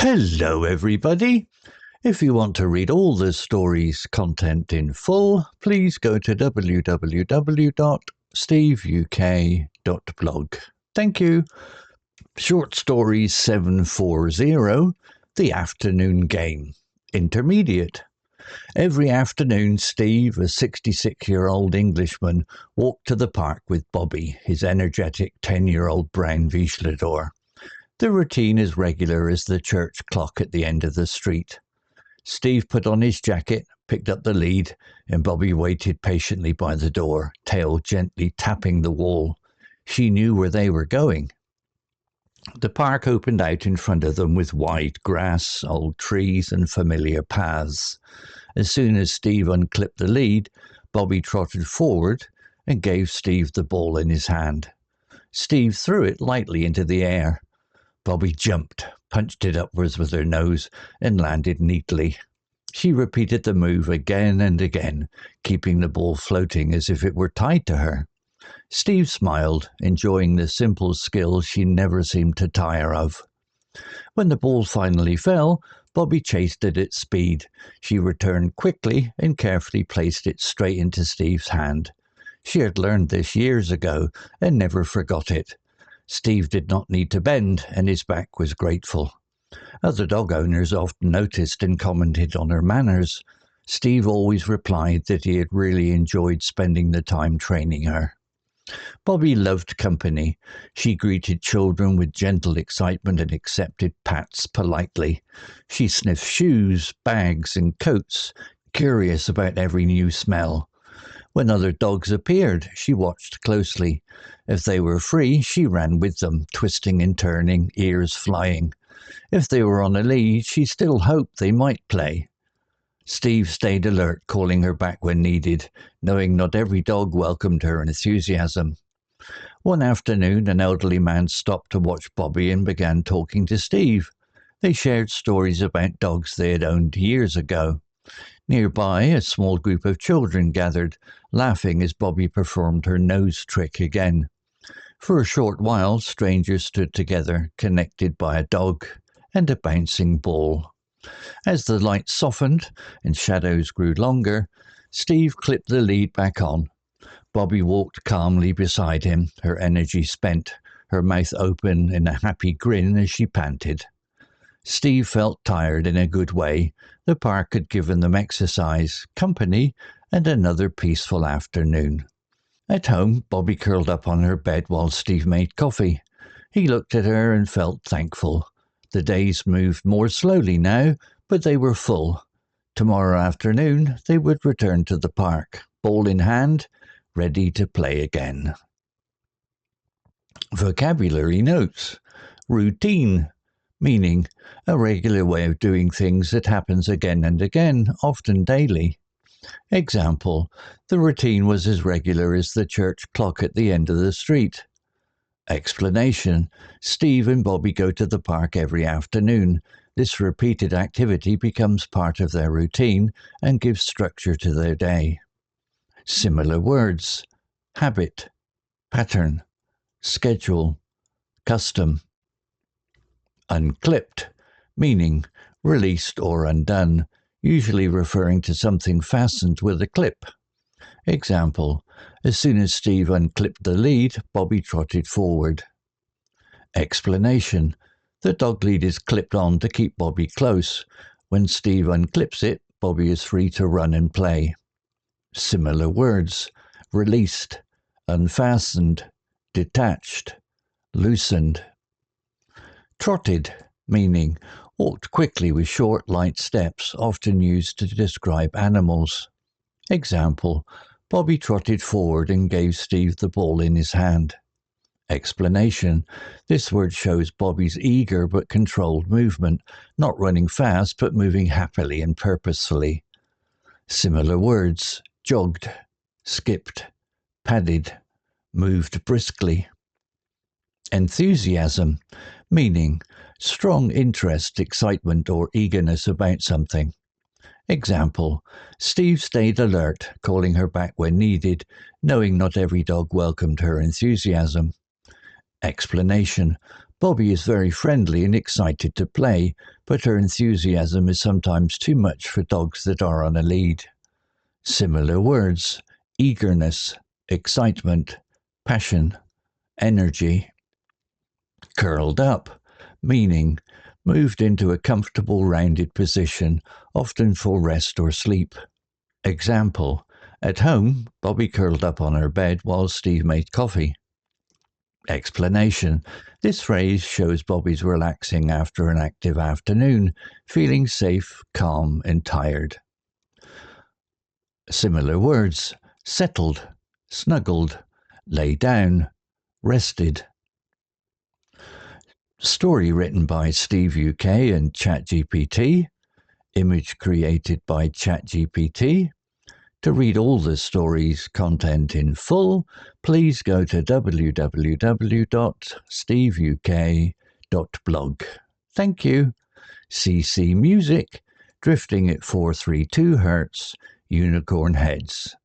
Hello everybody! If you want to read all the story's content in full, please go to www.steveuk.blog. Thank you. Short Story 740, The Afternoon Game. Intermediate. Every afternoon, Steve, a 66-year-old Englishman, walked to the park with Bobby, his energetic 10-year-old brown Vizslador. The routine as regular as the church clock at the end of the street. Steve put on his jacket, picked up the lead, and Bobby waited patiently by the door, tail gently tapping the wall. She knew where they were going. The park opened out in front of them with wide grass, old trees, and familiar paths. As soon as Steve unclipped the lead, Bobby trotted forward and gave Steve the ball in his hand. Steve threw it lightly into the air. Bobby jumped, punched it upwards with her nose, and landed neatly. She repeated the move again and again, keeping the ball floating as if it were tied to her. Steve smiled, enjoying the simple skill she never seemed to tire of. When the ball finally fell, Bobby chased it at speed. She returned quickly and carefully placed it straight into Steve's hand. She had learned this years ago and never forgot it. Steve did not need to bend, and his back was grateful. Other dog owners often noticed and commented on her manners. Steve always replied that he had really enjoyed spending the time training her. Bobby loved company. She greeted children with gentle excitement and accepted pats politely. She sniffed shoes, bags, and coats, curious about every new smell. When other dogs appeared, she watched closely. If they were free, she ran with them, twisting and turning, ears flying. If they were on a lead, she still hoped they might play. Steve stayed alert, calling her back when needed, knowing not every dog welcomed her enthusiasm. One afternoon, an elderly man stopped to watch Bobby and began talking to Steve. They shared stories about dogs they had owned years ago. Nearby, a small group of children gathered, laughing as Bobby performed her nose trick again. For a short while, strangers stood together, connected by a dog and a bouncing ball. As the light softened and shadows grew longer, Steve clipped the lead back on. Bobby walked calmly beside him, her energy spent, her mouth open in a happy grin as she panted. Steve felt tired in a good way. The park had given them exercise, company, and another peaceful afternoon. At home, Bobby curled up on her bed while Steve made coffee. He looked at her and felt thankful. The days moved more slowly now, but they were full. Tomorrow afternoon, they would return to the park, ball in hand, ready to play again. Vocabulary notes. Routine, meaning a regular way of doing things that happens again and again, often daily. Example, the routine was as regular as the church clock at the end of the street. Explanation, Steve and Bobby go to the park every afternoon. This repeated activity becomes part of their routine and gives structure to their day. Similar words, habit, pattern, schedule, custom. Unclipped, meaning released or undone, usually referring to something fastened with a clip. Example, as soon as Steve unclipped the lead, Bobby trotted forward. Explanation, the dog lead is clipped on to keep Bobby close. When Steve unclips it, Bobby is free to run and play. Similar words, released, unfastened, detached, loosened. Trotted, meaning walked quickly with short, light steps, often used to describe animals. Example, Bobby trotted forward and gave Steve the ball in his hand. Explanation, this word shows Bobby's eager but controlled movement, not running fast but moving happily and purposefully. Similar words, jogged, skipped, padded, moved briskly. Enthusiasm, meaning strong interest, excitement, or eagerness about something. Example, Steve stayed alert, calling her back when needed, knowing not every dog welcomed her enthusiasm. Explanation, Bobby is very friendly and excited to play, but her enthusiasm is sometimes too much for dogs that are on a lead. Similar words: eagerness, excitement, passion, energy. Curled up, meaning moved into a comfortable rounded position, often for rest or sleep. Example: at home, Bobby curled up on her bed while Steve made coffee. Explanation: this phrase shows Bobby's relaxing after an active afternoon, feeling safe, calm, and tired. Similar words: settled, snuggled, lay down, rested. Story written by Steve UK and ChatGPT. Image created by ChatGPT. To read all the story's content in full, please go to www.steveuk.blog. Thank you. CC Music, Drifting at 432 Hz, Unicorn Heads.